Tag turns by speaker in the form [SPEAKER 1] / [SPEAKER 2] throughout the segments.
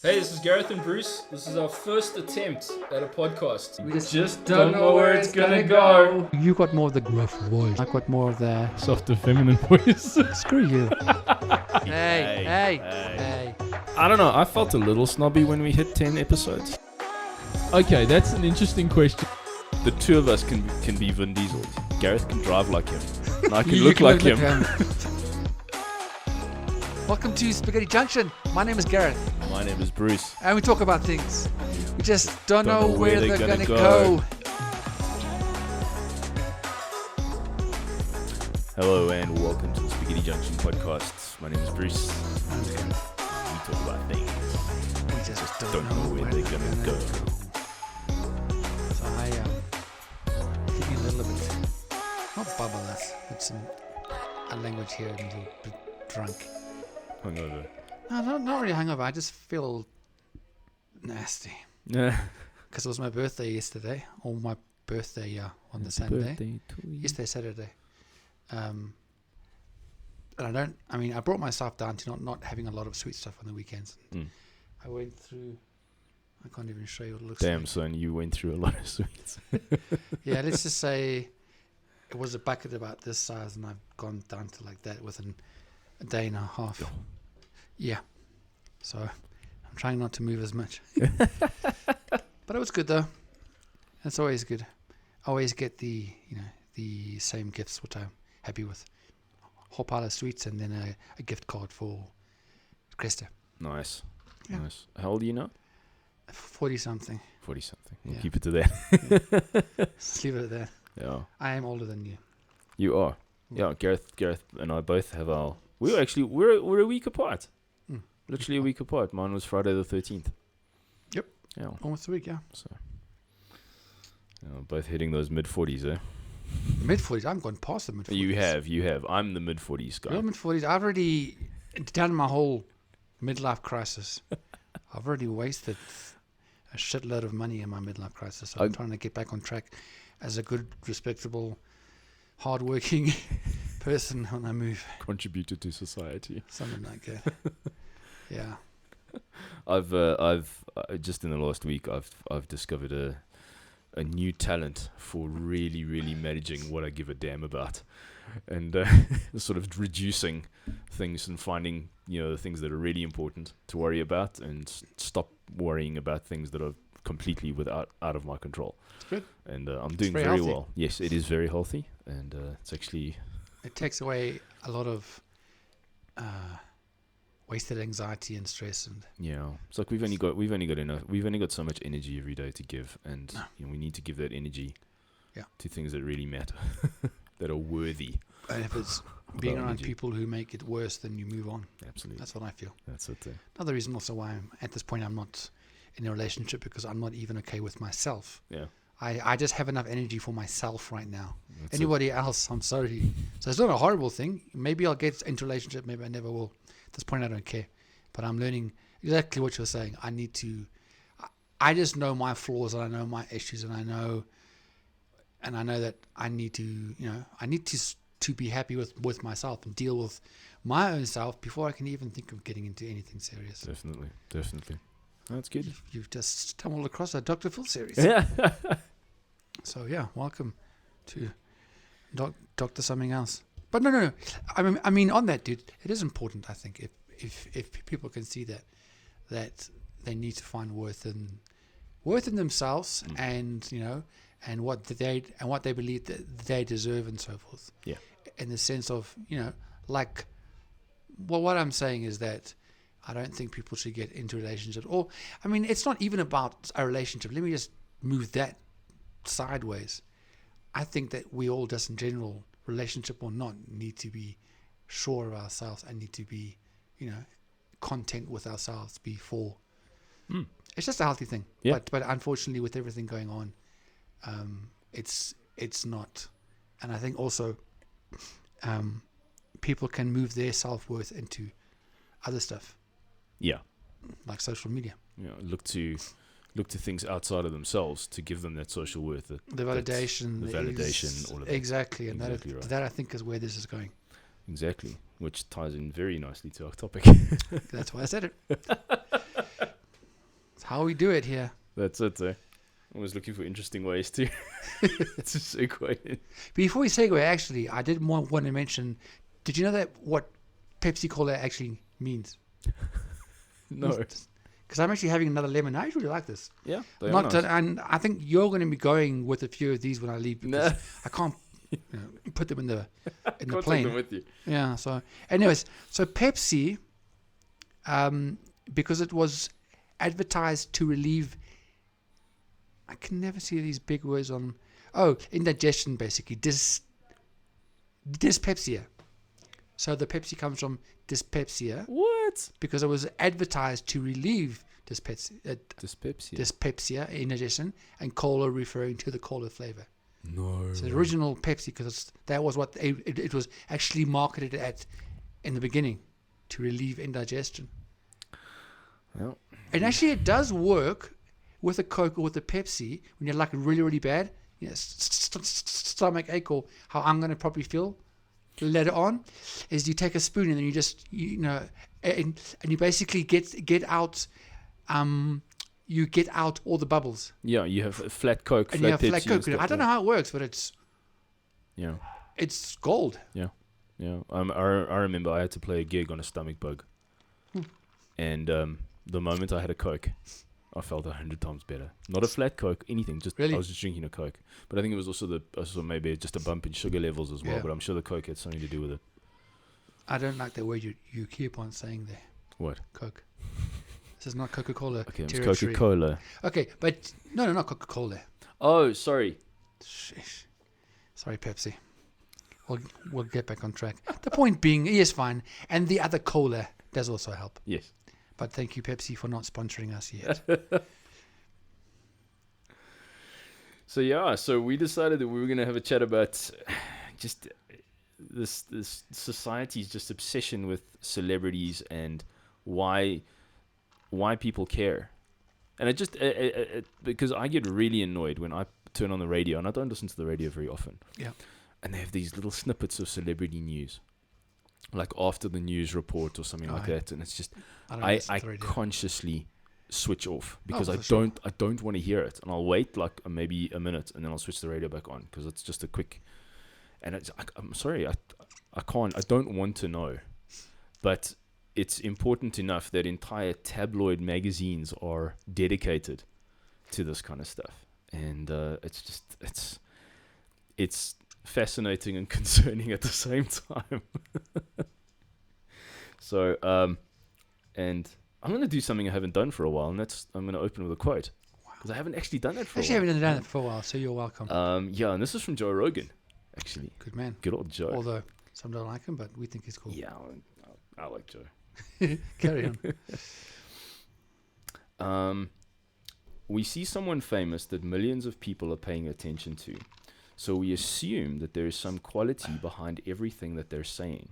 [SPEAKER 1] Hey, this is Gareth and Bruce. This is our first attempt at a podcast.
[SPEAKER 2] We just don't know where it's gonna go.
[SPEAKER 3] You got more of the gruff voice. I got more of the
[SPEAKER 1] Softer feminine voice.
[SPEAKER 3] screw you.
[SPEAKER 2] Hey.
[SPEAKER 1] I don't know, I felt a little snobby when we hit 10 episodes.
[SPEAKER 4] Okay, that's an interesting question.
[SPEAKER 1] The two of us can be Vin Diesel. Gareth can drive like him. And I can
[SPEAKER 2] You
[SPEAKER 1] look
[SPEAKER 2] can
[SPEAKER 1] like
[SPEAKER 2] look
[SPEAKER 1] him.
[SPEAKER 2] Welcome to Spaghetti Junction. My name is Gareth,
[SPEAKER 1] My name is Bruce.
[SPEAKER 2] and we talk about things. We just don't know where they're gonna go.
[SPEAKER 1] Hello and welcome to the Spaghetti Junction podcast. My name is Bruce. We talk about things.
[SPEAKER 2] We just
[SPEAKER 1] Don't know where they're gonna go.
[SPEAKER 2] So I feeling a little bit, not bubbleless, it's a language here, a little bit drunk.
[SPEAKER 1] Hungover.
[SPEAKER 2] No, not really hungover. I just feel nasty
[SPEAKER 1] Yeah.
[SPEAKER 2] because it was my birthday yesterday, or my birthday on the Saturday. Yesterday, Saturday. And I brought myself down to not having a lot of sweet stuff on the weekends. I went through, I can't even show you what it looks
[SPEAKER 1] Damn,
[SPEAKER 2] like.
[SPEAKER 1] son, you went through a lot of sweets.
[SPEAKER 2] Yeah, let's just say it was a bucket about this size, and I've gone down to like that within a day and a half. Yeah. So I'm trying not to move as much. But it was good though. It's always good. I always get the same gifts, which I'm happy with. Whole pile of sweets and then a gift card for Cresta.
[SPEAKER 1] Nice.
[SPEAKER 2] Yeah.
[SPEAKER 1] Nice. How old are you now?
[SPEAKER 2] 40 something.
[SPEAKER 1] 40 something. We'll
[SPEAKER 2] Yeah.
[SPEAKER 1] keep it to that.
[SPEAKER 2] Just leave it at that.
[SPEAKER 1] Yeah.
[SPEAKER 2] I am older than you.
[SPEAKER 1] You are. Yeah, Gareth and I both have our... We're a week apart.
[SPEAKER 2] Mm.
[SPEAKER 1] Literally a week apart. Mine was Friday the 13th.
[SPEAKER 2] Yep.
[SPEAKER 1] Yeah.
[SPEAKER 2] Almost a week, yeah.
[SPEAKER 1] So, both hitting those mid-40s, eh?
[SPEAKER 2] Mid-40s. I'm gone past the mid-40s.
[SPEAKER 1] You have. I'm the mid-40s guy.
[SPEAKER 2] You're mid-40s. I've already done my whole midlife crisis. I've already wasted a shitload of money in my midlife crisis. So I'm trying to get back on track as a good, respectable, hardworking person when I move.
[SPEAKER 1] Contributed to society.
[SPEAKER 2] Something like that. Yeah.
[SPEAKER 1] I've just in the last week, I've discovered a new talent for really, really managing what I give a damn about, and sort of reducing things and finding the things that are really important to worry about, and stop worrying about things that are completely out of my control.
[SPEAKER 2] It's good.
[SPEAKER 1] And I'm doing
[SPEAKER 2] very
[SPEAKER 1] very
[SPEAKER 2] healthy.
[SPEAKER 1] well. Yes, it is very healthy, and it's actually
[SPEAKER 2] It takes away a lot of wasted anxiety and stress, and
[SPEAKER 1] it's like we've only got so much energy every day to give, and we need to give that energy to things that really matter, that are worthy.
[SPEAKER 2] and if it's being around
[SPEAKER 1] energy.
[SPEAKER 2] people who make it worse, then you move on.
[SPEAKER 1] Absolutely,
[SPEAKER 2] That's what I feel.
[SPEAKER 1] that's it.
[SPEAKER 2] Another reason also why I'm at this point I'm not in a relationship, because I'm not even okay with myself.
[SPEAKER 1] Yeah,
[SPEAKER 2] I just have enough energy for myself right now.
[SPEAKER 1] that's
[SPEAKER 2] Anybody else, I'm sorry. So it's not a horrible thing. Maybe I'll get into a relationship, maybe I never will. At this point I don't care. But I'm learning exactly what you're saying. I just know my flaws, and I know my issues, and I know that I need to be happy with myself and deal with my own self before I can even think of getting into anything serious.
[SPEAKER 1] Definitely. That's good.
[SPEAKER 2] You've just stumbled across a Dr. Phil series.
[SPEAKER 1] Yeah.
[SPEAKER 2] So yeah, welcome to Doctor Something Else. But no. I mean, on that, dude, it is important. I think if people can see that they need to find worth in themselves, and what they believe that they deserve, and so forth.
[SPEAKER 1] Yeah.
[SPEAKER 2] In the sense of what I'm saying is that I don't think people should get into relationships. Or, I mean, it's not even about a relationship. Let me just move that sideways. I think that we all, just in general, relationship or not, need to be sure of ourselves and need to be, content with ourselves before. It's just a healthy thing.
[SPEAKER 1] Yeah.
[SPEAKER 2] But unfortunately, with everything going on, it's not. And I think also people can move their self-worth into other stuff. Yeah. Like social media.
[SPEAKER 1] Look to things outside of themselves to give them that social worth.
[SPEAKER 2] The validation.
[SPEAKER 1] All of that.
[SPEAKER 2] Exactly. And
[SPEAKER 1] Exactly right.
[SPEAKER 2] that I think is where this is going.
[SPEAKER 1] Exactly. Which ties in very nicely to our topic.
[SPEAKER 2] That's why I said it. how we do it here.
[SPEAKER 1] That's it. I was looking for interesting ways to segue in.
[SPEAKER 2] Before we segue, actually, I did want to mention. Did you know that what Pepsi Cola actually means?
[SPEAKER 1] No.
[SPEAKER 2] Because I'm actually having another lemon. I really like this.
[SPEAKER 1] Yeah. They are
[SPEAKER 2] Not
[SPEAKER 1] nice.
[SPEAKER 2] and I think you're going to be going with a few of these when I leave because
[SPEAKER 1] Nah.
[SPEAKER 2] I can't put them in the
[SPEAKER 1] Can't take
[SPEAKER 2] plane.
[SPEAKER 1] them with you.
[SPEAKER 2] Yeah. So, anyways, so Pepsi, because it was advertised to relieve. I can never see these big words on. Oh, indigestion, basically. Dyspepsia. So the Pepsi comes from dyspepsia
[SPEAKER 1] What?
[SPEAKER 2] because it was advertised to relieve
[SPEAKER 1] Dyspepsia.
[SPEAKER 2] dyspepsia, indigestion, and cola referring to the cola flavor.
[SPEAKER 1] No.
[SPEAKER 2] So the original Pepsi, because that was what it was actually marketed at in the beginning, to relieve indigestion.
[SPEAKER 1] Well,
[SPEAKER 2] And actually, it does work with a Coke or with a Pepsi when you're like really, really bad. Stomach ache, or how I'm going to probably feel later on, is you take a spoon and then you just, and you basically get out, you get out all the bubbles.
[SPEAKER 1] yeah, you have a flat Coke,
[SPEAKER 2] And
[SPEAKER 1] flat
[SPEAKER 2] you have
[SPEAKER 1] Pepsi.
[SPEAKER 2] flat
[SPEAKER 1] and
[SPEAKER 2] Coke.
[SPEAKER 1] stuff,
[SPEAKER 2] I don't know how it works, but it's
[SPEAKER 1] Yeah.
[SPEAKER 2] gold.
[SPEAKER 1] Yeah. I remember I had to play a gig on a stomach bug, and the moment I had a Coke, I felt 100 times better. Not a flat Coke, anything. Just
[SPEAKER 2] Really?
[SPEAKER 1] I was just drinking a Coke, but I think it was also maybe just a bump in sugar levels as well.
[SPEAKER 2] Yeah.
[SPEAKER 1] But I'm sure the Coke had something to do with it.
[SPEAKER 2] I don't like the word you keep on saying there.
[SPEAKER 1] What?
[SPEAKER 2] Coke. This is not Coca-Cola
[SPEAKER 1] Okay, it's
[SPEAKER 2] territory.
[SPEAKER 1] Coca-Cola.
[SPEAKER 2] Okay, but no, not Coca-Cola.
[SPEAKER 1] Oh, sorry.
[SPEAKER 2] Sheesh. Sorry, Pepsi. We'll get back on track. The point being, yes, fine, and the other cola does also help.
[SPEAKER 1] Yes.
[SPEAKER 2] But thank you, Pepsi, for not sponsoring us yet.
[SPEAKER 1] So we decided that we were going to have a chat about just this society's just obsession with celebrities and why people care. And it just because I get really annoyed when I turn on the radio, and I don't listen to the radio very often.
[SPEAKER 2] Yeah.
[SPEAKER 1] And they have these little snippets of celebrity news, like after the news report or something like that, and it's just I consciously switch off because I don't want to hear it, and I'll wait like maybe a minute, and then I'll switch the radio back on because it's just a quick. And I'm sorry, I can't. I don't want to know, but it's important enough that entire tabloid magazines are dedicated to this kind of stuff, and it's fascinating and concerning at the same time. So, and I'm going to do something I haven't done for a while, and that's I'm going to open with a quote because I haven't actually done that for a while.
[SPEAKER 2] I haven't done it for a while, so you're welcome.
[SPEAKER 1] Yeah, and this is from Joe Rogan, actually.
[SPEAKER 2] Good man.
[SPEAKER 1] Good old Joe.
[SPEAKER 2] Although some don't like him, but we think he's cool.
[SPEAKER 1] Yeah, I like Joe.
[SPEAKER 2] Carry on.
[SPEAKER 1] We see someone famous that millions of people are paying attention to, so we assume that there is some quality behind everything that they're saying,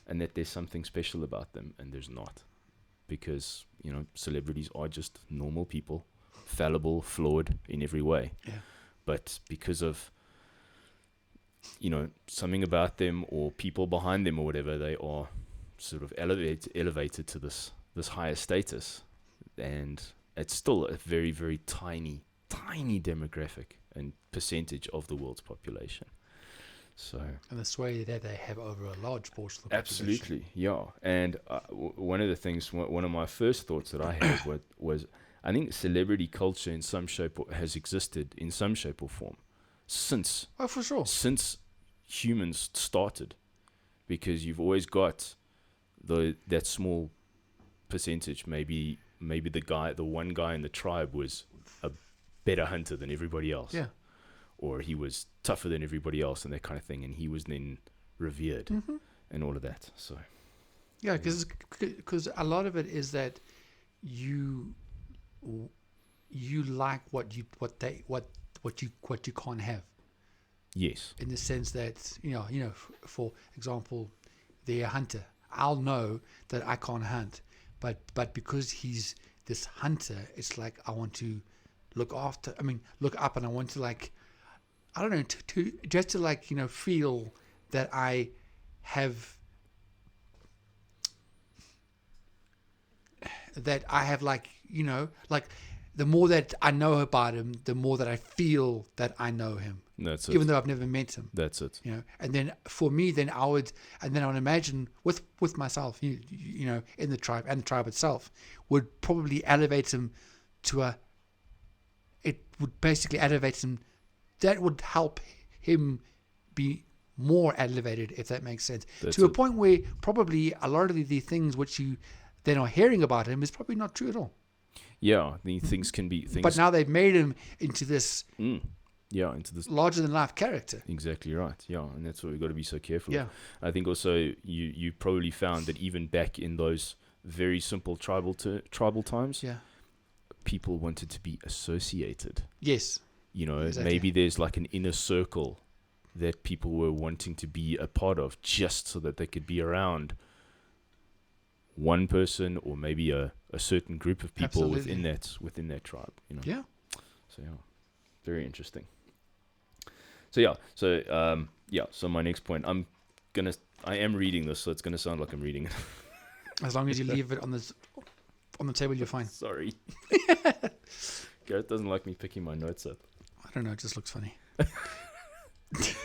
[SPEAKER 1] and that there's something special about them, and there's not, because celebrities are just normal people, fallible, flawed in every way.
[SPEAKER 2] Yeah.
[SPEAKER 1] But because of something about them or people behind them or whatever, they are sort of elevated to this higher status, and it's still a very, very tiny demographic and percentage of the world's population. So
[SPEAKER 2] And the sway that they have over a large portion of the population.
[SPEAKER 1] absolutely, yeah. And one of the things, one of my first thoughts that I had was I think celebrity culture in some shape has existed in some shape or form since
[SPEAKER 2] For sure.
[SPEAKER 1] since humans started, because you've always got that small percentage. Maybe the one guy in the tribe was a better hunter than everybody else.
[SPEAKER 2] Yeah.
[SPEAKER 1] Or he was tougher than everybody else and that kind of thing, and he was then revered and all of that. So
[SPEAKER 2] Yeah, because a lot of it is that you like what you can't have.
[SPEAKER 1] yes,
[SPEAKER 2] In the sense that for example, they're a hunter. I'll know that I can't hunt, but because he's this hunter, it's like I want to look up, and I want to I don't know, to just to feel that I have the more that I know about him, the more that I feel that I know him,
[SPEAKER 1] That's it.
[SPEAKER 2] even though I've never met him.
[SPEAKER 1] That's it.
[SPEAKER 2] You know, and then for me, then I would imagine with myself, you know, in the tribe, and the tribe itself would probably elevate him to it would basically elevate him. That would help him be more elevated, if that makes sense,
[SPEAKER 1] That's
[SPEAKER 2] to a
[SPEAKER 1] it.
[SPEAKER 2] point where probably a lot of the things which you then are hearing about him is probably not true at all.
[SPEAKER 1] Yeah, the things can be things.
[SPEAKER 2] But now they've made him into this
[SPEAKER 1] into this.
[SPEAKER 2] larger than life character.
[SPEAKER 1] Exactly right. Yeah, and that's what we've got to be so careful.
[SPEAKER 2] Yeah.
[SPEAKER 1] Of. I think also you probably found that even back in those very simple tribal times,
[SPEAKER 2] Yeah.
[SPEAKER 1] people wanted to be associated.
[SPEAKER 2] Yes.
[SPEAKER 1] You know,
[SPEAKER 2] Exactly.
[SPEAKER 1] maybe there's like an inner circle that people were wanting to be a part of, just so that they could be around one person or maybe a certain group of people
[SPEAKER 2] Absolutely.
[SPEAKER 1] within that tribe. You know.
[SPEAKER 2] Yeah.
[SPEAKER 1] So yeah, very interesting. So so my next point, I am reading this, so it's gonna sound like I'm reading it.
[SPEAKER 2] As long as you leave it on the table, you're fine.
[SPEAKER 1] Sorry. Gareth doesn't like me picking my notes up.
[SPEAKER 2] I don't know. It just looks funny.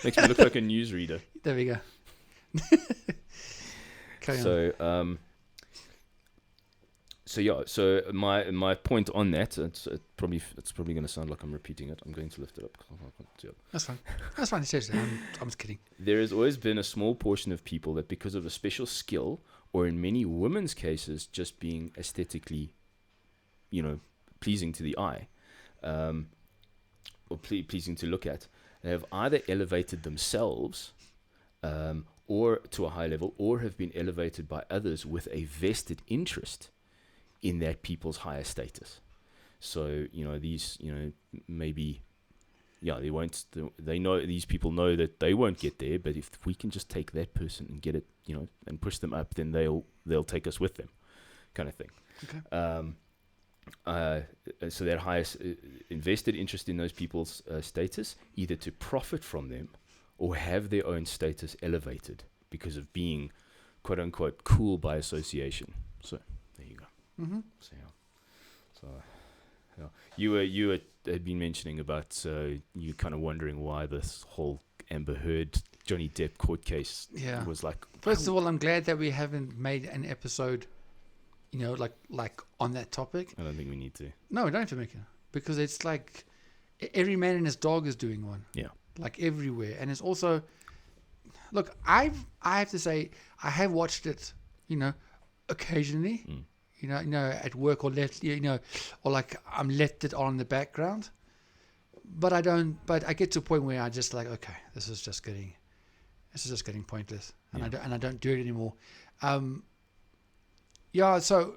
[SPEAKER 1] Makes me look like a newsreader.
[SPEAKER 2] There we go. Carry on.
[SPEAKER 1] So my point on that, it's probably going to sound like I'm repeating it. I'm going to lift it up.
[SPEAKER 2] That's fine. That's fine. Seriously, I'm just kidding.
[SPEAKER 1] There has always been a small portion of people that, because of a special skill, or in many women's cases, just being aesthetically, pleasing to the eye, or pleasing to look at, they have either elevated themselves, or to a high level, or have been elevated by others with a vested interest in that people's higher status. So, maybe, they know, these people know that they won't get there, but if we can just take that person and get it, and push them up, then they'll take us with them, kind of thing.
[SPEAKER 2] Okay.
[SPEAKER 1] So that highest invested interest in those people's status, either to profit from them or have their own status elevated because of being, quote unquote, cool by association. So there you go.
[SPEAKER 2] Mm-hmm.
[SPEAKER 1] You had been mentioning about you kind of wondering why this whole Amber Heard Johnny Depp court case was like.
[SPEAKER 2] First of all, I'm glad that we haven't made an episode, like on that topic.
[SPEAKER 1] I don't think we need to.
[SPEAKER 2] No, we don't have to make it, because it's like every man and his dog is doing one.
[SPEAKER 1] Yeah.
[SPEAKER 2] Like everywhere, and it's also, look, I have to say I have watched it, occasionally. At work, or or like I'm left it on in the background, but I don't. But I get to a point where I just like, okay, this is just getting pointless, and I don't do it anymore. So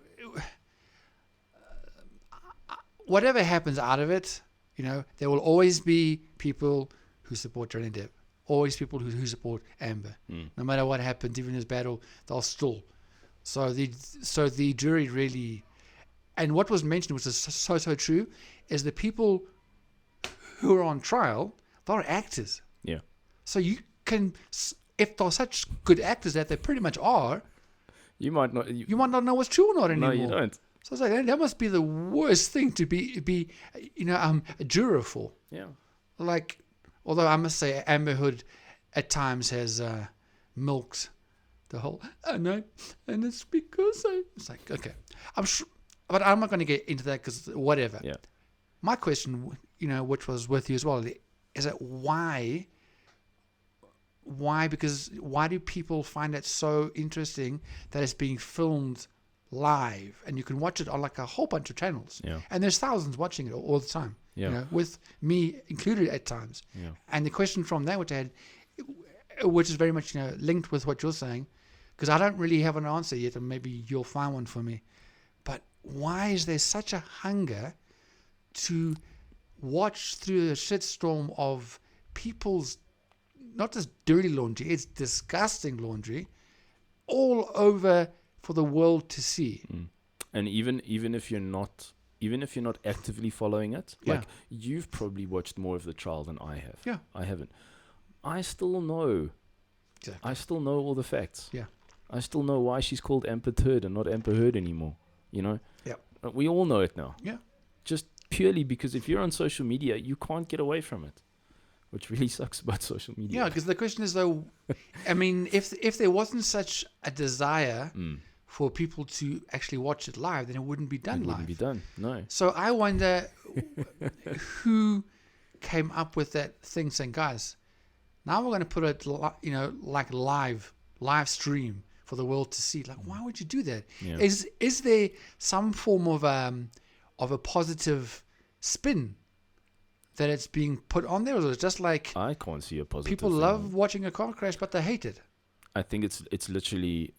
[SPEAKER 2] whatever happens out of it, there will always be people who support Johnny Depp, always people who support Amber. No matter what happens, even as battle, they'll still. So the jury really, and what was mentioned, which is so true, is the people who are on trial, they're actors.
[SPEAKER 1] Yeah.
[SPEAKER 2] So you can, if they're such good actors that they pretty much are,
[SPEAKER 1] you might not.
[SPEAKER 2] You might not know what's true or not anymore.
[SPEAKER 1] No, you don't.
[SPEAKER 2] So it's like that must be the worst thing to be a juror for.
[SPEAKER 1] Yeah.
[SPEAKER 2] Like, although I must say Amber Heard at times has milked the whole, and it's because it's like, okay, I'm sure, but I'm not going to get into that because whatever.
[SPEAKER 1] Yeah.
[SPEAKER 2] My question, which was with you as well, is that why? Because why do people find it so interesting that it's being filmed live and you can watch it on like a whole bunch of channels?
[SPEAKER 1] Yeah.
[SPEAKER 2] And there's thousands watching it all the time.
[SPEAKER 1] Yeah.
[SPEAKER 2] With me included at times.
[SPEAKER 1] Yeah.
[SPEAKER 2] And the question from that, which I had, which is very much linked with what you're saying, because I don't really have an answer yet, and maybe you'll find one for me. But why is there such a hunger to watch through the shitstorm of people's, not just dirty laundry, it's disgusting laundry, all over for the world to see?
[SPEAKER 1] And even if you're not actively following it, like you've probably watched more of the trial than I have.
[SPEAKER 2] Yeah.
[SPEAKER 1] I haven't. I still know.
[SPEAKER 2] Exactly.
[SPEAKER 1] I still know all the facts.
[SPEAKER 2] Yeah.
[SPEAKER 1] I still know why she's called Amber Heard and not Amber Heard anymore.
[SPEAKER 2] Yeah.
[SPEAKER 1] We all know it now.
[SPEAKER 2] Yeah.
[SPEAKER 1] just purely because if you're on social media, you can't get away from it, which really sucks about social media.
[SPEAKER 2] Yeah, because the question is though, I mean, if there wasn't such a desire for people to actually watch it live, then it wouldn't be done
[SPEAKER 1] it
[SPEAKER 2] live.
[SPEAKER 1] wouldn't be done. No.
[SPEAKER 2] So I wonder who came up with that thing saying, guys, now we're going to put it, like live stream for the world to see. Like, why would you do that?
[SPEAKER 1] Yeah.
[SPEAKER 2] Is there some form of a positive spin that it's being put on there, or is it just like
[SPEAKER 1] I can't see a positive.
[SPEAKER 2] people
[SPEAKER 1] thing.
[SPEAKER 2] love watching a car crash, but they hate it?
[SPEAKER 1] I think it's literally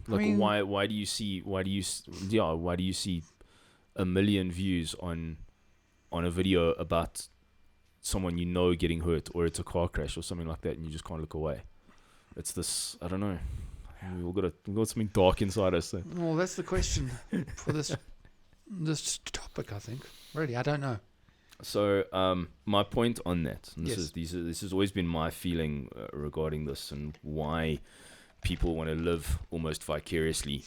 [SPEAKER 1] like
[SPEAKER 2] I mean,
[SPEAKER 1] why do you see a million views on a video about someone getting hurt, or it's a car crash or something like that, and you just can't look away? It's this, I don't know. We've got something dark inside us. So.
[SPEAKER 2] Well, that's the question for this topic. I think really, I don't know.
[SPEAKER 1] So my point on that, and
[SPEAKER 2] Yes.
[SPEAKER 1] this has always been my feeling regarding this, and why people want to live almost vicariously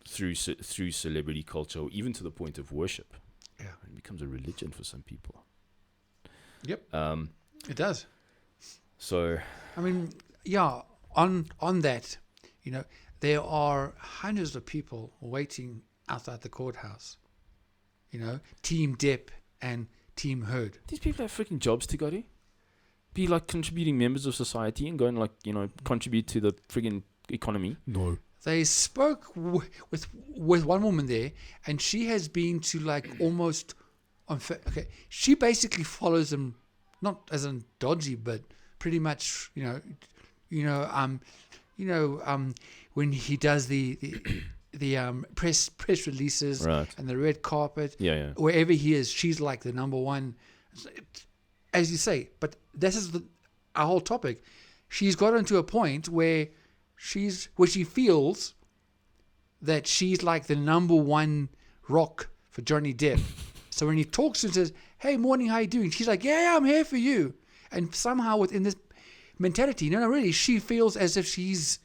[SPEAKER 1] through celebrity culture, or even to the point of worship.
[SPEAKER 2] Yeah.
[SPEAKER 1] It becomes a religion for some people.
[SPEAKER 2] Yep. It does.
[SPEAKER 1] So
[SPEAKER 2] I mean, yeah. On that, there are hundreds of people waiting outside the courthouse. Team Depp and Team Heard.
[SPEAKER 1] these people have freaking jobs to go to. Be like contributing members of society and go and contribute to the freaking economy. No.
[SPEAKER 2] They spoke with one woman there, and she has been to like almost okay. She basically follows him, not as in dodgy, but pretty much, when he does the press releases,
[SPEAKER 1] Right.
[SPEAKER 2] and the red carpet,
[SPEAKER 1] Yeah.
[SPEAKER 2] wherever he is, she's like the number one, as you say. But this is our whole topic. She's gotten to a point where she feels that she's like the number one rock for Johnny Depp. So when he talks to her and says, "Hey, morning, how you doing?" She's like, "Yeah, I'm here for you." And somehow within this mentality, no, really, she feels as if she's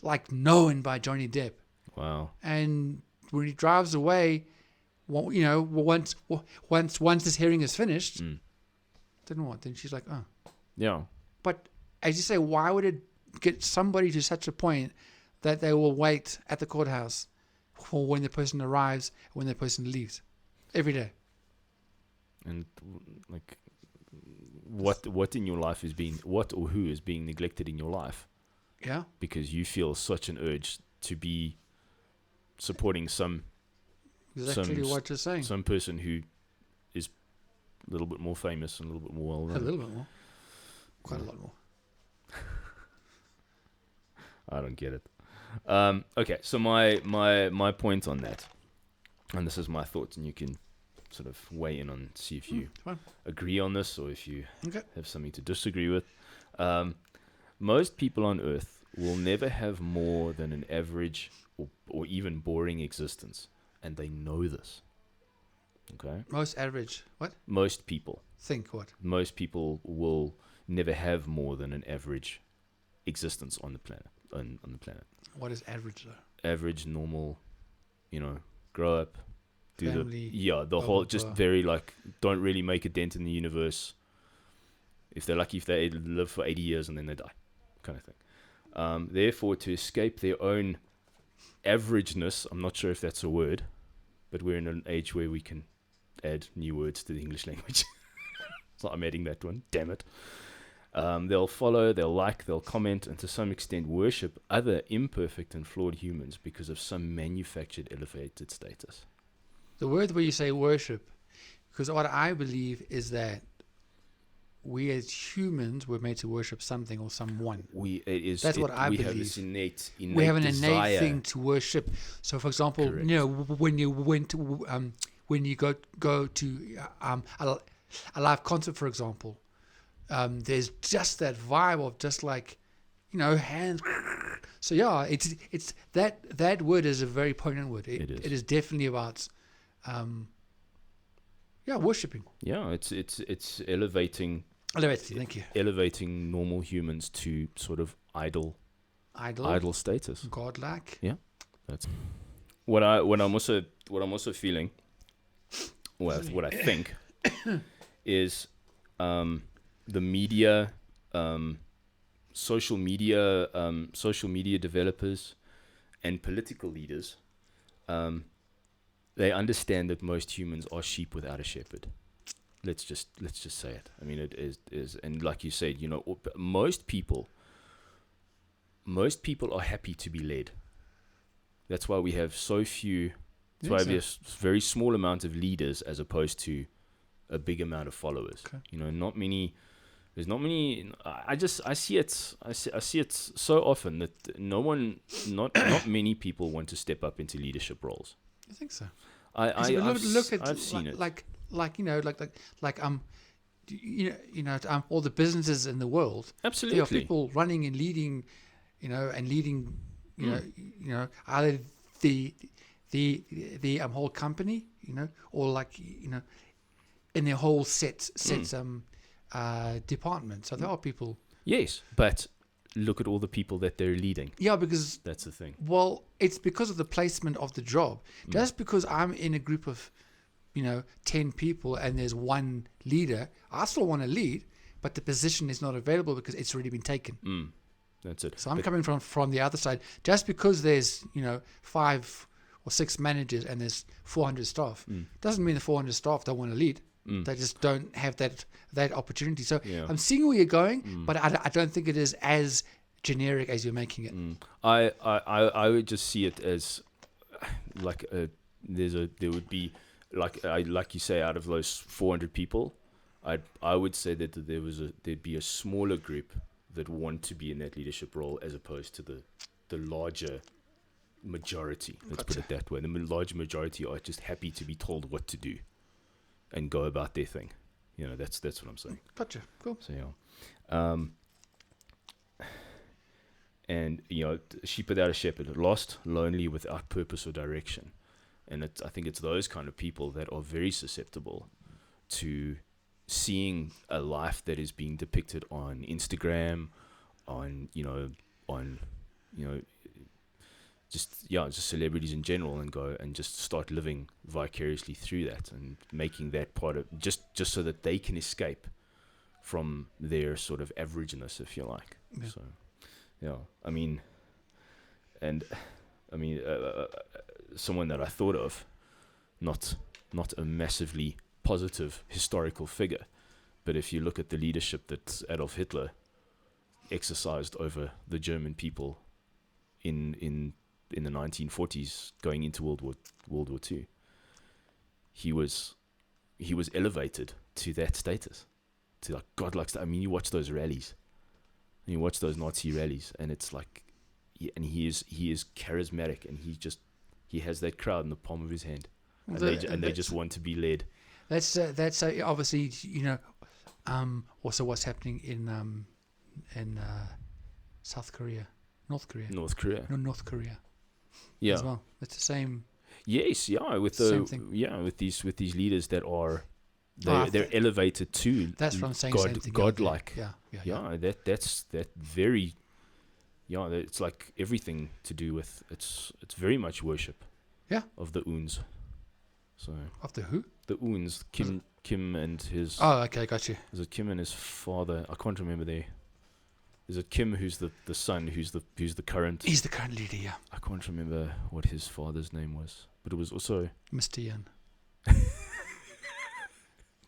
[SPEAKER 2] like known by Johnny Depp.
[SPEAKER 1] Wow.
[SPEAKER 2] And when he drives away, once this hearing is finished, then what? Then she's like, oh.
[SPEAKER 1] Yeah.
[SPEAKER 2] But as you say, why would it get somebody to such a point that they will wait at the courthouse for when the person arrives, when the person leaves, every day?
[SPEAKER 1] And like, what in your life is being, what or who is being neglected in your life?
[SPEAKER 2] Yeah.
[SPEAKER 1] Because you feel such an urge to be supporting
[SPEAKER 2] Exactly what you're saying.
[SPEAKER 1] some person who is a little bit more famous and a little bit more well known.
[SPEAKER 2] A little bit more. Quite a lot more.
[SPEAKER 1] I don't get it. Okay, so my point on that, and this is my thoughts, and you can sort of weigh in on, see if you
[SPEAKER 2] Fine.
[SPEAKER 1] agree on this or if you
[SPEAKER 2] Okay.
[SPEAKER 1] have something to disagree with. Most people on Earth will never have more than an average or even boring existence, and they know this. Okay?
[SPEAKER 2] Most average. What?
[SPEAKER 1] Most people
[SPEAKER 2] What?
[SPEAKER 1] will never have more than an average existence on the planet. On the planet.
[SPEAKER 2] What is average though?
[SPEAKER 1] Average, normal, grow up, do
[SPEAKER 2] Family,
[SPEAKER 1] the whole, just
[SPEAKER 2] blah.
[SPEAKER 1] very like, don't really make a dent in the universe. If they're lucky, if they live for 80 years and then they die, kind of thing. Therefore, to escape their own averageness, I'm not sure if that's a word, but we're in an age where we can add new words to the English language. So I'm adding that one, damn it. They'll follow, they'll like, they'll comment, and to some extent worship other imperfect and flawed humans because of some manufactured elevated status.
[SPEAKER 2] The word where you say worship, because what I believe is that we as humans were made to worship something or someone.
[SPEAKER 1] That's
[SPEAKER 2] what I
[SPEAKER 1] we
[SPEAKER 2] believe.
[SPEAKER 1] have this innate
[SPEAKER 2] We have an
[SPEAKER 1] desire.
[SPEAKER 2] innate thing to worship. So, for example,
[SPEAKER 1] Correct.
[SPEAKER 2] when you go to a live concert, for example, there's just that vibe of just like, hands. So yeah, it's that word is a very poignant word.
[SPEAKER 1] It is.
[SPEAKER 2] It is definitely about, worshiping.
[SPEAKER 1] Yeah, it's elevating.
[SPEAKER 2] Thank you.
[SPEAKER 1] Elevating normal humans to sort of idol status.
[SPEAKER 2] Godlike.
[SPEAKER 1] Yeah, that's what I'm also feeling what I think is the media, social media developers, and political leaders. They understand that most humans are sheep without a shepherd. Let's just say it. I mean, it is, and like you said, most people are happy to be led. That's why we have so few. That's why we have a very small amount of leaders as opposed to a big amount of followers.
[SPEAKER 2] Okay.
[SPEAKER 1] Not many. There's not many. I see it. I see it so often that not many people want to step up into leadership roles.
[SPEAKER 2] I think so.
[SPEAKER 1] I've seen it.
[SPEAKER 2] All the businesses in the world.
[SPEAKER 1] Absolutely.
[SPEAKER 2] There are people running and leading, either the whole company, or in their whole set department. So there are people.
[SPEAKER 1] Yes, but look at all the people that they're leading.
[SPEAKER 2] Yeah, because
[SPEAKER 1] that's the thing.
[SPEAKER 2] Well, it's because of the placement of the job. Just because I'm in a group of 10 people and there's one leader, I still want to lead, but the position is not available because it's already been taken.
[SPEAKER 1] That's it.
[SPEAKER 2] So I'm coming from the other side. Just because there's 5 or 6 managers and there's 400 staff, doesn't mean the 400 staff don't want to lead. They just don't have that opportunity. So I'm seeing where you're going, but I don't think it is as generic as you're making it.
[SPEAKER 1] I would just see it as like there would be like you say, out of those 400 people, I would say that there'd be a smaller group that want to be in that leadership role as opposed to the larger majority. Let's put it that way. The large majority are just happy to be told what to do and go about their thing. That's what I'm saying.
[SPEAKER 2] Gotcha. Cool.
[SPEAKER 1] So and sheep without a shepherd, lost, lonely, without purpose or direction. And I think it's those kind of people that are very susceptible to seeing a life that is being depicted on Instagram, on just celebrities in general, and go and just start living vicariously through that and making that part of just so that they can escape from their sort of averageness, if you like.
[SPEAKER 2] Yeah.
[SPEAKER 1] So, someone that I thought of, not a massively positive historical figure, but if you look at the leadership that Adolf Hitler exercised over the German people in the 1940s, going into World War II, he was elevated to that status, to like godlike. I mean, you watch those rallies, and you watch those Nazi rallies, and it's like, and he is charismatic, and he has that crowd in the palm of his hand, and they just want to be led.
[SPEAKER 2] That's obviously also what's happening in South Korea, North Korea. No, North Korea.
[SPEAKER 1] Yeah.
[SPEAKER 2] As well, it's the same.
[SPEAKER 1] Yes, yeah, with these leaders that are they're elevated to.
[SPEAKER 2] That's what I'm saying.
[SPEAKER 1] Godlike.
[SPEAKER 2] Yeah.
[SPEAKER 1] That's very. Yeah, it's like everything to do with it's very much worship.
[SPEAKER 2] Yeah.
[SPEAKER 1] Of the Uns. So.
[SPEAKER 2] Of the who?
[SPEAKER 1] The Uns, Kim and his.
[SPEAKER 2] Oh, okay, got you.
[SPEAKER 1] Is it Kim and his father? I can't remember Is it Kim who's the son, who's the current?
[SPEAKER 2] He's the current leader, yeah.
[SPEAKER 1] I can't remember what his father's name was, but it was also
[SPEAKER 2] Mr. Yan.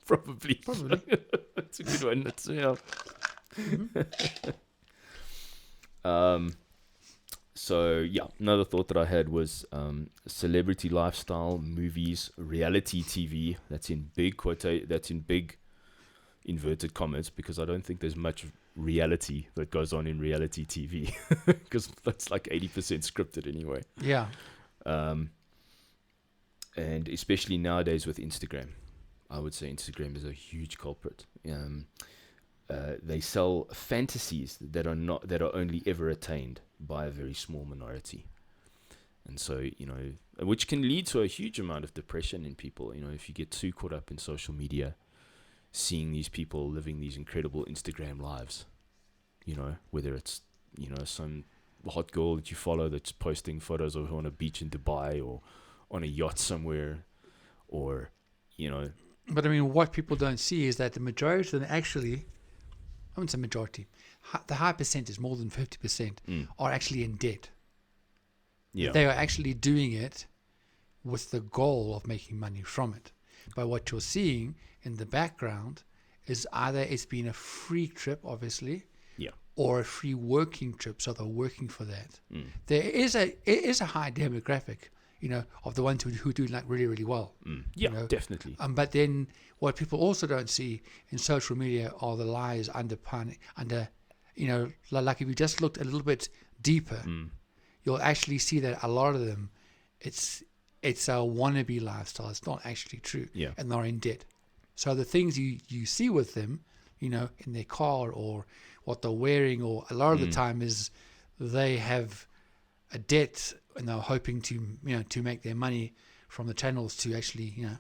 [SPEAKER 1] Probably. That's a good one. That's So yeah, another thought that I had was celebrity lifestyle, movies, reality TV. That's in big inverted commas, because I don't think there's much reality that goes on in reality TV, because that's like 80% scripted anyway.
[SPEAKER 2] Yeah.
[SPEAKER 1] And especially nowadays with Instagram, I would say Instagram is a huge culprit. They sell fantasies that are only ever attained by a very small minority, and so which can lead to a huge amount of depression in people. If you get too caught up in social media, seeing these people living these incredible Instagram lives, whether it's some hot girl that you follow that's posting photos of her on a beach in Dubai or on a yacht somewhere, or you know.
[SPEAKER 2] But I mean, what people don't see is that the majority of them actually, I wouldn't say majority, the high percentage, more than 50%, are actually in debt.
[SPEAKER 1] Yeah.
[SPEAKER 2] They are actually doing it with the goal of making money from it. But what you're seeing in the background is either it's been a free trip, obviously,
[SPEAKER 1] Yeah.
[SPEAKER 2] or a free working trip, so they're working for that. There is a high demographic, you know, of the ones who do like really, really well.
[SPEAKER 1] Yeah,
[SPEAKER 2] you know.
[SPEAKER 1] definitely.
[SPEAKER 2] But then what people also don't see in social media are the lies under, you know, like if you just looked a little bit deeper, you'll actually see that a lot of them, it's a wannabe lifestyle. It's not actually true.
[SPEAKER 1] Yeah.
[SPEAKER 2] And they're in debt. So the things you see with them, you know, in their car or what they're wearing, or a lot of the time is they have a debt and they're hoping to, you know, to make their money from the channels to actually, you know,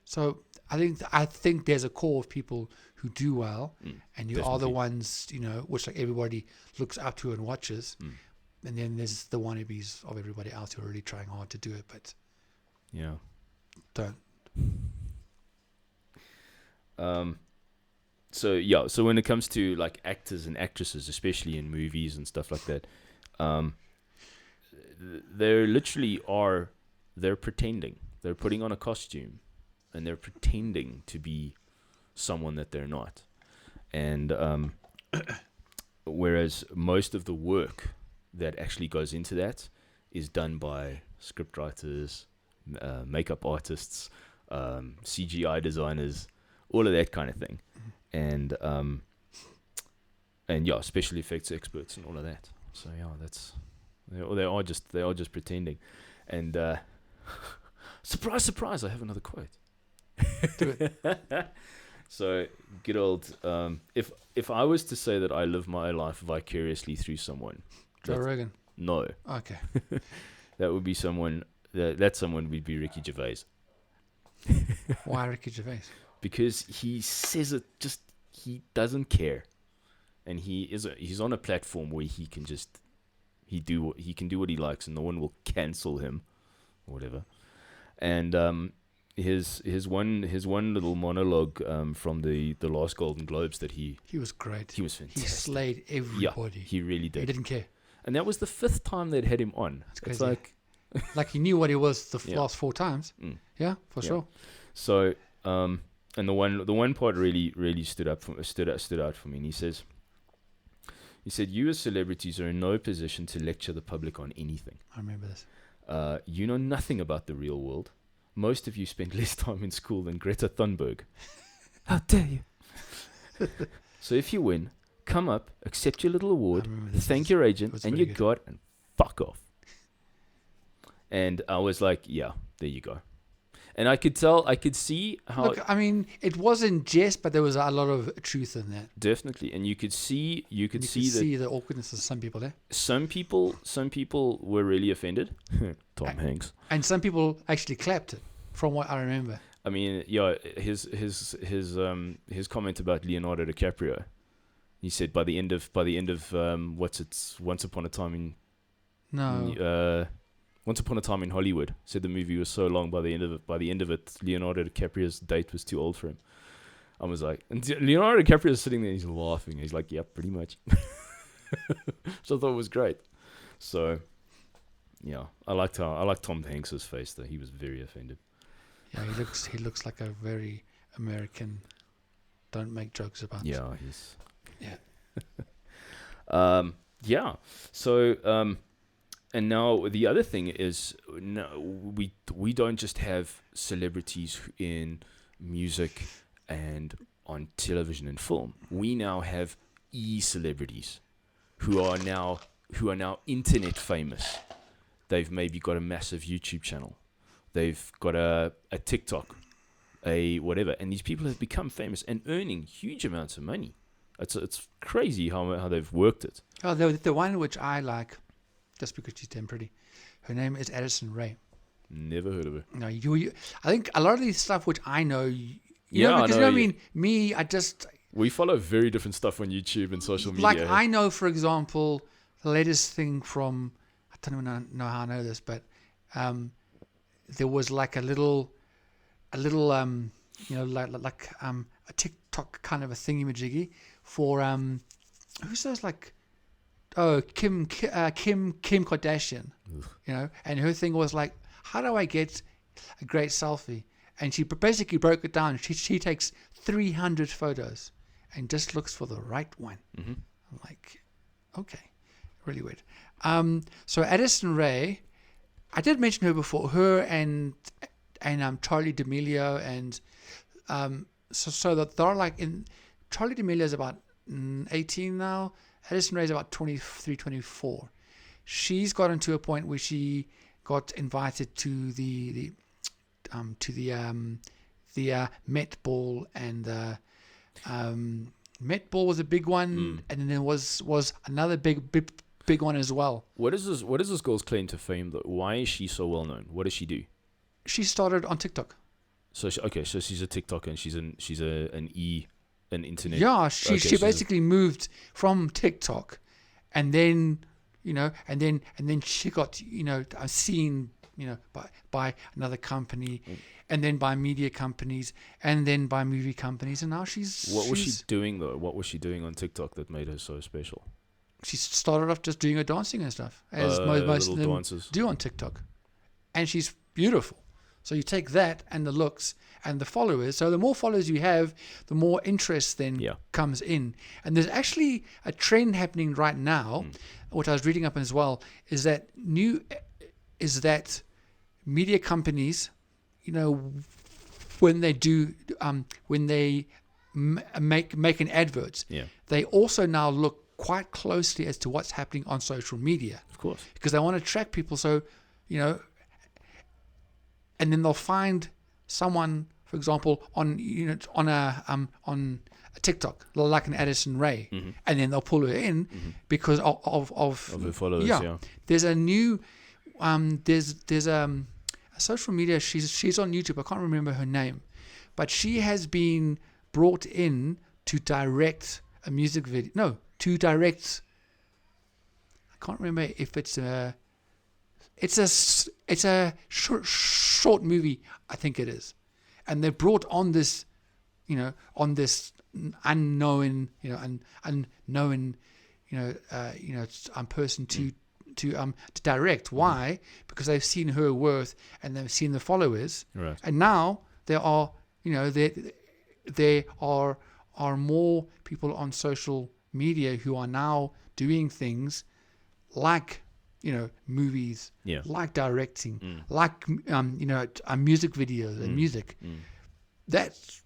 [SPEAKER 2] So I think there's a core of people who do well, and you are the
[SPEAKER 1] definitely.
[SPEAKER 2] ones, you know, which like everybody looks up to and watches. And then there's the wannabes of everybody else who are really trying hard to do it, but
[SPEAKER 1] Yeah.
[SPEAKER 2] don't.
[SPEAKER 1] So when it comes to like actors and actresses, especially in movies and stuff like that, they're pretending. They're putting on a costume and they're pretending to be someone that they're not. And whereas most of the work that actually goes into that is done by scriptwriters, makeup artists, CGI designers, all of that kind of thing, and yeah, special effects experts and all of that. So yeah, they are just pretending, and surprise, surprise, I have another quote.
[SPEAKER 2] Do it.
[SPEAKER 1] So good old. If I was to say that I live my life vicariously through someone,
[SPEAKER 2] Joe Rogan.
[SPEAKER 1] no,
[SPEAKER 2] Okay.
[SPEAKER 1] that would be someone. That someone would be Ricky Gervais.
[SPEAKER 2] Why Ricky Gervais?
[SPEAKER 1] Because he says it just, he doesn't care, and he's on a platform where he can just he can do what he likes, and no one will cancel him or whatever. And his one little monologue from the last Golden Globes that he
[SPEAKER 2] was great.
[SPEAKER 1] was
[SPEAKER 2] He
[SPEAKER 1] fantastic.
[SPEAKER 2] slayed everybody.
[SPEAKER 1] He really did.
[SPEAKER 2] He didn't care.
[SPEAKER 1] And that was the 5th time they'd had him on.
[SPEAKER 2] That's
[SPEAKER 1] It's
[SPEAKER 2] crazy.
[SPEAKER 1] like,
[SPEAKER 2] Like he knew what he was the
[SPEAKER 1] Yeah.
[SPEAKER 2] last 4 times. Yeah, for
[SPEAKER 1] Yeah.
[SPEAKER 2] sure.
[SPEAKER 1] so and the one part really stood out for me. And he said, you as celebrities are in no position to lecture the public on anything.
[SPEAKER 2] I remember this.
[SPEAKER 1] You know nothing about the real world. Most of you spend less time in school than Greta Thunberg. How dare you? So if you win, come up, accept your little award,
[SPEAKER 2] remember this.
[SPEAKER 1] thank your agent
[SPEAKER 2] was
[SPEAKER 1] and
[SPEAKER 2] pretty
[SPEAKER 1] your
[SPEAKER 2] good.
[SPEAKER 1] God, and fuck off. And I was like, yeah, there you go. And I could see how
[SPEAKER 2] Look, I mean, it wasn't jest, but there was a lot of truth in that.
[SPEAKER 1] definitely, and you could see
[SPEAKER 2] You could
[SPEAKER 1] that
[SPEAKER 2] see the awkwardness of some people there.
[SPEAKER 1] some people were really offended. Tom Hanks.
[SPEAKER 2] And some people actually clapped it, from what I remember.
[SPEAKER 1] I mean, yeah, his comment about Leonardo DiCaprio. He said by the end of Once Upon a Time in Once Upon a Time in Hollywood, said the movie was so long by the end of it, Leonardo DiCaprio's date was too old for him. I was like, and Leonardo DiCaprio is sitting there, he's laughing. He's like, yeah, pretty much. So I thought it was great. So, yeah, I liked Tom Hanks's face though. He was very offended.
[SPEAKER 2] Yeah, he looks like a very American. Don't make jokes about.
[SPEAKER 1] Yeah, he's.
[SPEAKER 2] Yeah.
[SPEAKER 1] Yeah. So, and now the other thing is, no, we don't just have celebrities in music and on television and film. We now have celebrities who are now internet famous. They've maybe got a massive YouTube channel. They've got a TikTok, a whatever, and these people have become famous and earning huge amounts of money. It's crazy how they've worked it.
[SPEAKER 2] Oh, the one which I like, just because she's damn pretty. Her name is Addison Rae.
[SPEAKER 1] Never heard of her.
[SPEAKER 2] No, you. I think a lot of these stuff which I know. You
[SPEAKER 1] Yeah,
[SPEAKER 2] know,
[SPEAKER 1] I
[SPEAKER 2] because
[SPEAKER 1] know,
[SPEAKER 2] you know what I mean. Me, I just
[SPEAKER 1] We follow very different stuff on YouTube and social media.
[SPEAKER 2] like. I know, for example, the latest thing from. I don't even know how I know this, but there was like a little a little a TikTok kind of a thingy-majiggy for who's those like Kim Kardashian, and her thing was like, how do I get a great selfie? And she basically broke it down. She takes 300 photos and just looks for the right one.
[SPEAKER 1] Mm-hmm.
[SPEAKER 2] I'm like, okay, really weird. So Addison Rae, I did mention her before. Her and Charlie D'Amelio, and so that they're like in. Charlie D'Amelio is about 18 now. Addison Rae is about 23, 24. She's gotten to a point where she got invited to the Met Ball, and the Met Ball was a big one, and then there was another big one as well.
[SPEAKER 1] What is this girl's claim to fame though? Why is she so well known? What does she do?
[SPEAKER 2] She started on TikTok.
[SPEAKER 1] So she's a TikToker, and she's an internet.
[SPEAKER 2] Yeah, she basically moved from TikTok, and then she got seen by another company, and then by media companies, and then by movie companies, and now she's.
[SPEAKER 1] What was she doing though? What was she doing on TikTok that made her so special?
[SPEAKER 2] She started off just doing her dancing and stuff, as most of them
[SPEAKER 1] dancers
[SPEAKER 2] do on TikTok, and she's beautiful. So you take that and the looks and the followers. So the more followers you have, the more interest then comes in. And there's actually a trend happening right now, what I was reading up as well, is that media companies, when they do when they make an advert, they also now look quite closely as to what's happening on social media.
[SPEAKER 1] Of course,
[SPEAKER 2] because they want to track people. So and then they'll find someone, for example, on a TikTok, like an Addison Rae, and then they'll pull her in because of
[SPEAKER 1] her followers. Yeah.
[SPEAKER 2] There's a new there's a social media. She's on YouTube. I can't remember her name, but she has been brought in to direct a music video. No, to direct. I can't remember if it's a. It's a short movie, I think it is, and they brought on this, unknown, person to direct. Why? Because they've seen her worth and they've seen the followers,
[SPEAKER 1] right.
[SPEAKER 2] And now there are, there are more people on social media who are now doing things like. Movies, like directing, like music videos and music. That's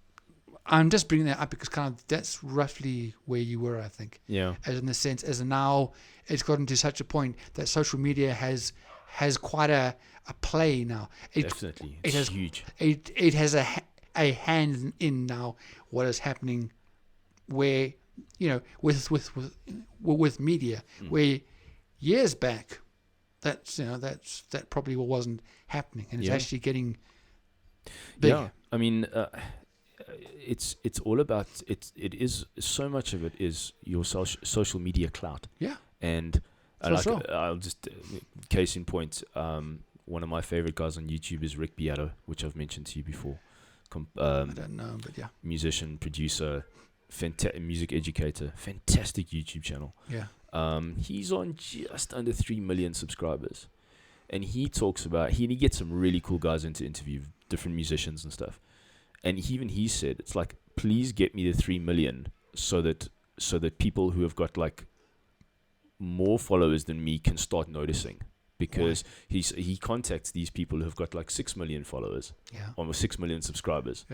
[SPEAKER 2] I'm just bringing that up because kind of that's roughly where you were, I think.
[SPEAKER 1] Yeah.
[SPEAKER 2] As in the sense, as now it's gotten to such a point that social media has quite a play now.
[SPEAKER 1] Definitely, it's huge.
[SPEAKER 2] It has a hand in now what is happening, where with media, where years back. That probably wasn't happening, and it's actually getting big.
[SPEAKER 1] Yeah, I mean, it's all about it. It is so much of it is your social media clout.
[SPEAKER 2] Yeah,
[SPEAKER 1] and
[SPEAKER 2] sure.
[SPEAKER 1] I'll just case in point. One of my favorite guys on YouTube is Rick Beato, which I've mentioned to you before.
[SPEAKER 2] I don't know, but yeah,
[SPEAKER 1] musician, producer, music educator, fantastic YouTube channel.
[SPEAKER 2] Yeah.
[SPEAKER 1] He's on just under 3 million subscribers, and he talks about he gets some really cool guys in to interview different musicians and stuff, and he said it's like, please get me to 3 million so that people who have got like more followers than me can start noticing, because he contacts these people who have got like 6 million followers, almost 6 million subscribers,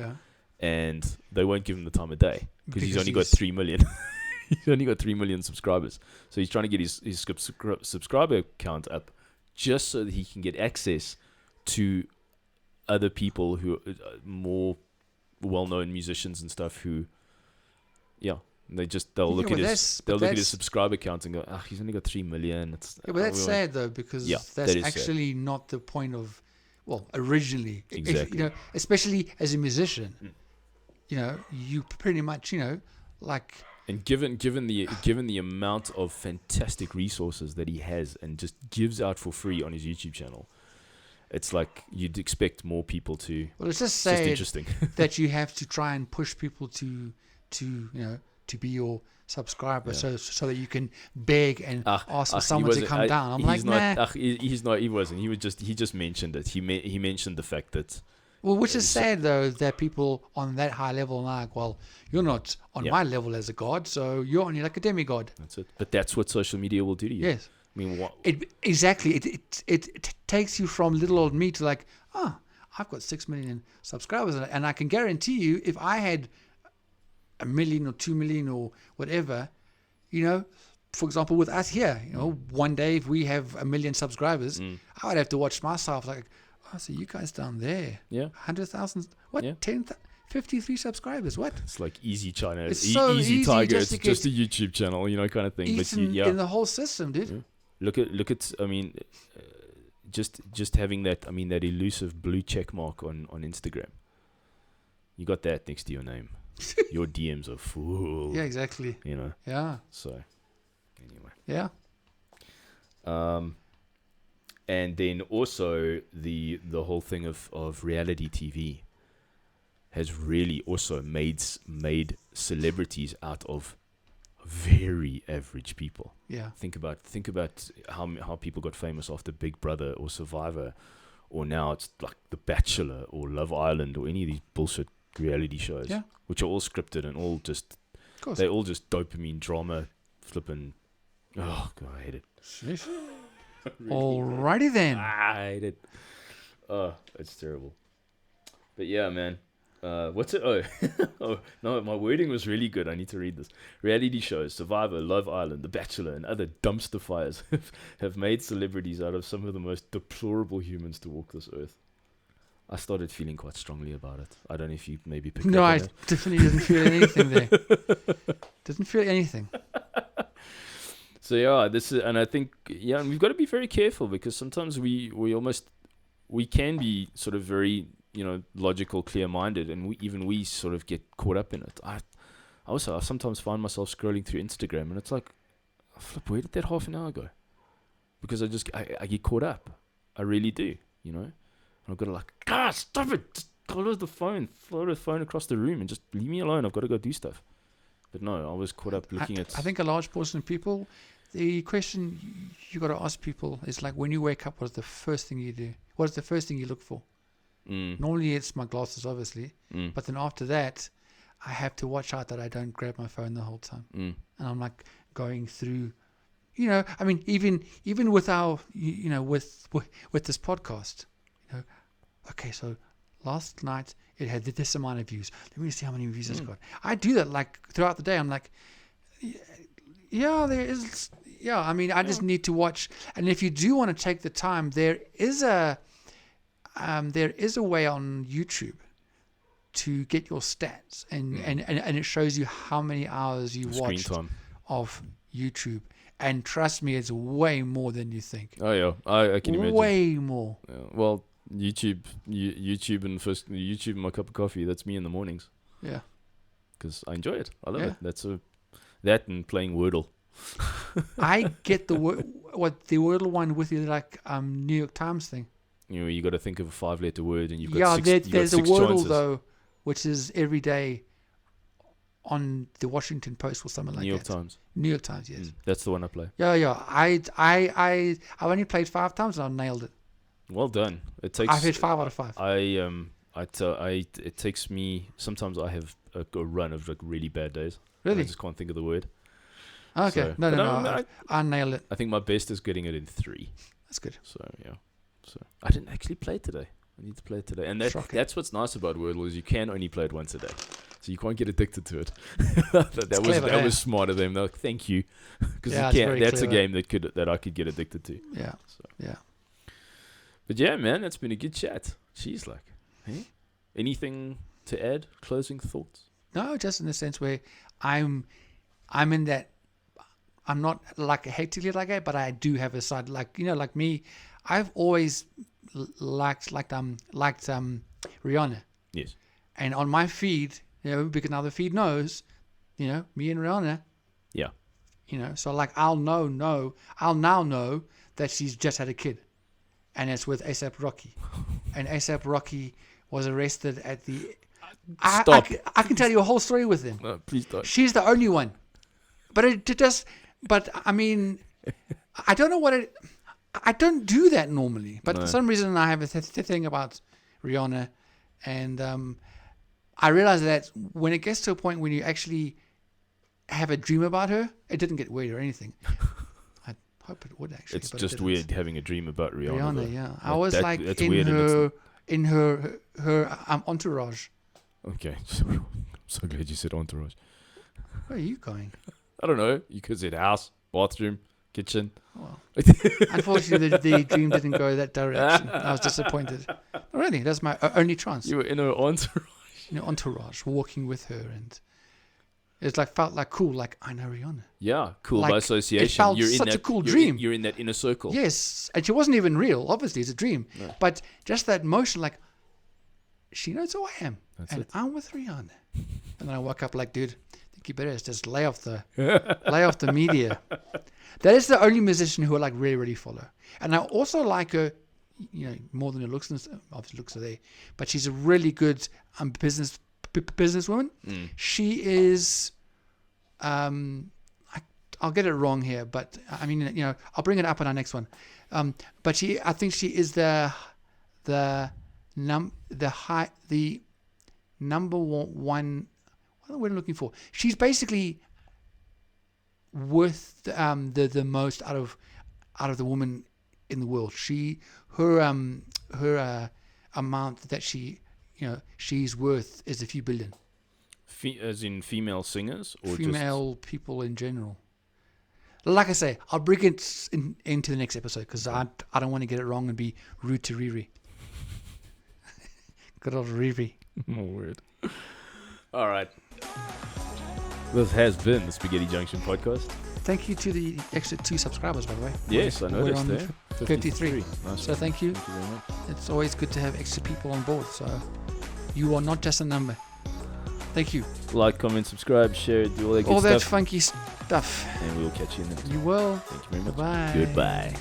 [SPEAKER 1] and they won't give him the time of day because he's only got 3 million. He's only got 3 million subscribers. So he's trying to get his subscriber count up just so that he can get access to other people who are more well-known musicians and stuff who, they'll look at his subscriber count and go, he's only got 3 million.
[SPEAKER 2] But that's sad though, because that's actually not the point of, originally.
[SPEAKER 1] Exactly.
[SPEAKER 2] Especially as a musician, you pretty much, like...
[SPEAKER 1] And given the amount of fantastic resources that he has and just gives out for free on his YouTube channel, it's like you'd expect more people to.
[SPEAKER 2] Well, it's just
[SPEAKER 1] It's just
[SPEAKER 2] say
[SPEAKER 1] interesting.
[SPEAKER 2] that you have to try and push people to be your subscriber,
[SPEAKER 1] Yeah.
[SPEAKER 2] so that you can beg and ask for someone to come down. I'm like,
[SPEAKER 1] he's not.
[SPEAKER 2] nah.
[SPEAKER 1] He's not. He wasn't. He just mentioned it. He mentioned the fact that.
[SPEAKER 2] Well, which is
[SPEAKER 1] So-
[SPEAKER 2] sad though, that people on that high level are like, well, you're not on
[SPEAKER 1] Yeah.
[SPEAKER 2] my level as a god, so you're only like a demigod.
[SPEAKER 1] That's it. But that's what social media will do to you.
[SPEAKER 2] Yes.
[SPEAKER 1] I mean, what?
[SPEAKER 2] Exactly. It takes you from little old me to like, I've got 6 million subscribers, and I can guarantee you, if I had 1 million or 2 million or whatever, for example, with us here, one day if we have 1 million subscribers, I would have to watch myself like, so you guys down there,
[SPEAKER 1] Yeah.
[SPEAKER 2] 100,000, what,
[SPEAKER 1] Yeah.
[SPEAKER 2] 53 subscribers, what?
[SPEAKER 1] It's like easy China.
[SPEAKER 2] It's so
[SPEAKER 1] easy
[SPEAKER 2] easy
[SPEAKER 1] Tiger.
[SPEAKER 2] just
[SPEAKER 1] It's
[SPEAKER 2] to
[SPEAKER 1] just a YouTube channel, kind of thing. But
[SPEAKER 2] Eaten
[SPEAKER 1] yeah.
[SPEAKER 2] in the whole system, dude.
[SPEAKER 1] Yeah. Look at. I mean, just having that. I mean, that elusive blue check mark on Instagram. You got that next to your name. Your DMs are full.
[SPEAKER 2] Yeah, exactly. Yeah,
[SPEAKER 1] So, anyway.
[SPEAKER 2] yeah.
[SPEAKER 1] And then also the whole thing of reality TV has really also made celebrities out of very average people.
[SPEAKER 2] Yeah.
[SPEAKER 1] Think about how people got famous after Big Brother or Survivor, or now it's like The Bachelor or Love Island or any of these bullshit reality shows,
[SPEAKER 2] Yeah.
[SPEAKER 1] which are all scripted and all just
[SPEAKER 2] Of course.
[SPEAKER 1] they're all just dopamine drama, flipping. Oh god, I hate it.
[SPEAKER 2] Sheesh. Alrighty then.
[SPEAKER 1] I hate it. Oh, it's terrible. But yeah, man. What's it? Oh, oh no, my wording was really good. I need to read this. Reality shows, Survivor, Love Island, The Bachelor, and other dumpster fires have made celebrities out of some of the most deplorable humans to walk this earth. I started feeling quite strongly about it. I don't know if you maybe picked
[SPEAKER 2] No,
[SPEAKER 1] up on
[SPEAKER 2] I
[SPEAKER 1] it.
[SPEAKER 2] definitely didn't feel anything there. Didn't feel anything.
[SPEAKER 1] So yeah, this is, and I think and we've got to be very careful, because sometimes we can be sort of very logical, clear-minded, and we sort of get caught up in it. I sometimes find myself scrolling through Instagram, and it's like, flip, where did that half an hour go? Because I get caught up. I really do, And I've got to like, stop it, just close the phone, throw the phone across the room, and just leave me alone. I've got to go do stuff. But no, I was caught up looking at.
[SPEAKER 2] I think a large portion of people, the question you got to ask people is like, when you wake up, what's the first thing you do? What's the first thing you look for? Normally it's my glasses, obviously, but then after that, I have to watch out that I don't grab my phone the whole time. And I'm like going through, I mean, even with our, with this podcast, okay, so last night it had this amount of views. Let me see how many views it's got. I do that like throughout the day. I'm like, yeah, there is. Yeah, I mean, I just need to watch. And if you do want to take the time, there is a way on YouTube to get your stats, and it shows you how many hours you
[SPEAKER 1] screen
[SPEAKER 2] watched
[SPEAKER 1] time
[SPEAKER 2] of YouTube. And trust me, it's way more than you think.
[SPEAKER 1] Oh yeah, I can imagine.
[SPEAKER 2] Way more.
[SPEAKER 1] Yeah. Well, YouTube and my cup of coffee. That's me in the mornings.
[SPEAKER 2] Yeah.
[SPEAKER 1] Because I enjoy it. I love
[SPEAKER 2] Yeah.
[SPEAKER 1] it. That and playing Wordle.
[SPEAKER 2] I get the Wordle one with the New York Times thing.
[SPEAKER 1] You got to think of a 5-letter word, and you've got
[SPEAKER 2] Yeah,
[SPEAKER 1] six,
[SPEAKER 2] there's a
[SPEAKER 1] six
[SPEAKER 2] Wordle
[SPEAKER 1] chances.
[SPEAKER 2] though, which is every day on the Washington Post or something like
[SPEAKER 1] New York
[SPEAKER 2] that.
[SPEAKER 1] Times.
[SPEAKER 2] New York Times, yes.
[SPEAKER 1] That's the one I play.
[SPEAKER 2] Yeah. I only played 5 times and I nailed it.
[SPEAKER 1] Well done. It takes.
[SPEAKER 2] I've hit 5 out of 5.
[SPEAKER 1] It takes me. Sometimes I have a run of like really bad days.
[SPEAKER 2] Really?
[SPEAKER 1] I just can't think of the word.
[SPEAKER 2] Okay.
[SPEAKER 1] So-
[SPEAKER 2] No.
[SPEAKER 1] but
[SPEAKER 2] I nailed it.
[SPEAKER 1] I think my best is getting it in 3.
[SPEAKER 2] That's good.
[SPEAKER 1] So yeah. So I didn't actually play it today. I need to play it today, and
[SPEAKER 2] Shocking.
[SPEAKER 1] that's what's nice about Wordle is you can only play it once a day, so you can't get addicted to it. that
[SPEAKER 2] clever,
[SPEAKER 1] that
[SPEAKER 2] eh?
[SPEAKER 1] was smart of them. They're like, thank you, because
[SPEAKER 2] Yeah, it's very
[SPEAKER 1] that's a
[SPEAKER 2] clever.
[SPEAKER 1] game that I could get addicted to.
[SPEAKER 2] Yeah.
[SPEAKER 1] So.
[SPEAKER 2] Yeah.
[SPEAKER 1] But yeah, man, it's been a good chat. She's like, hey, anything to add? Closing thoughts?
[SPEAKER 2] No, just in the sense where I'm in that. I'm not like hectically like that, but I do have a side like like me. I've always liked Rihanna,
[SPEAKER 1] Yes.
[SPEAKER 2] and on my feed, because now the feed knows, me and Rihanna.
[SPEAKER 1] Yeah.
[SPEAKER 2] So like I'll now know that she's just had a kid, and it's with ASAP Rocky. And ASAP Rocky was arrested at the.
[SPEAKER 1] Stop.
[SPEAKER 2] I can tell you a whole story with him.
[SPEAKER 1] No, please don't.
[SPEAKER 2] She's the only one, but it just. But I mean, I don't know what it. I don't do that normally, but
[SPEAKER 1] No.
[SPEAKER 2] for some reason I have a thing about Rihanna, and I realize that when it gets to a point when you actually have a dream about her, it didn't get weird or anything. I hope it would actually.
[SPEAKER 1] It's
[SPEAKER 2] but
[SPEAKER 1] just
[SPEAKER 2] it didn't.
[SPEAKER 1] weird having a dream about Rihanna. though.
[SPEAKER 2] Yeah. I was like
[SPEAKER 1] that's
[SPEAKER 2] in
[SPEAKER 1] weird and
[SPEAKER 2] her entourage.
[SPEAKER 1] Okay, I'm so glad you said entourage.
[SPEAKER 2] Where are you going?
[SPEAKER 1] I don't know. You could say house, bathroom, kitchen.
[SPEAKER 2] Well, unfortunately, the dream didn't go that direction. I was disappointed. Really, that's my only chance.
[SPEAKER 1] You were in her entourage.
[SPEAKER 2] Entourage, walking with her, and it's like felt like cool. Like I know Rihanna.
[SPEAKER 1] Yeah, cool
[SPEAKER 2] Like,
[SPEAKER 1] by
[SPEAKER 2] it
[SPEAKER 1] association.
[SPEAKER 2] felt
[SPEAKER 1] You're in
[SPEAKER 2] such
[SPEAKER 1] that,
[SPEAKER 2] a cool
[SPEAKER 1] you're
[SPEAKER 2] dream.
[SPEAKER 1] you're in that inner circle.
[SPEAKER 2] Yes, and she wasn't even real. Obviously, it's a dream.
[SPEAKER 1] No.
[SPEAKER 2] But just that motion, like she knows who I am,
[SPEAKER 1] That's
[SPEAKER 2] and
[SPEAKER 1] it.
[SPEAKER 2] I'm with Rihanna. And then I woke up like, dude, I think you better just lay off the media. That is the only musician who I like really, really follow. And I also like her, more than her looks. Obviously, looks are there, but she's a really good businesswoman.
[SPEAKER 1] Mm.
[SPEAKER 2] She is. I'll get it wrong here, but I mean, I'll bring it up in our next one. But I think she is the number one. What am I looking for? She's basically worth the most out of the woman in the world. Her amount that she's worth is a few billion.
[SPEAKER 1] As in female singers or
[SPEAKER 2] Female people in general. Like I say, I'll bring it into the next episode because I don't want to get it wrong and be rude to Riri. Good old Riri.
[SPEAKER 1] More word. All right. This has been the Spaghetti Junction podcast.
[SPEAKER 2] Thank you to the extra 2 subscribers, by the way.
[SPEAKER 1] Yes, I
[SPEAKER 2] We're
[SPEAKER 1] noticed
[SPEAKER 2] on
[SPEAKER 1] there.
[SPEAKER 2] 53.
[SPEAKER 1] Nice.
[SPEAKER 2] So thank you.
[SPEAKER 1] Thank you very much.
[SPEAKER 2] It's always good to have extra people on board. So you are not just a number. Thank you.
[SPEAKER 1] Like, comment, subscribe, share, do all that good
[SPEAKER 2] All that
[SPEAKER 1] stuff.
[SPEAKER 2] funky stuff.
[SPEAKER 1] And we will catch you in the next one.
[SPEAKER 2] You will.
[SPEAKER 1] Thank you very much.
[SPEAKER 2] Bye.
[SPEAKER 1] Goodbye.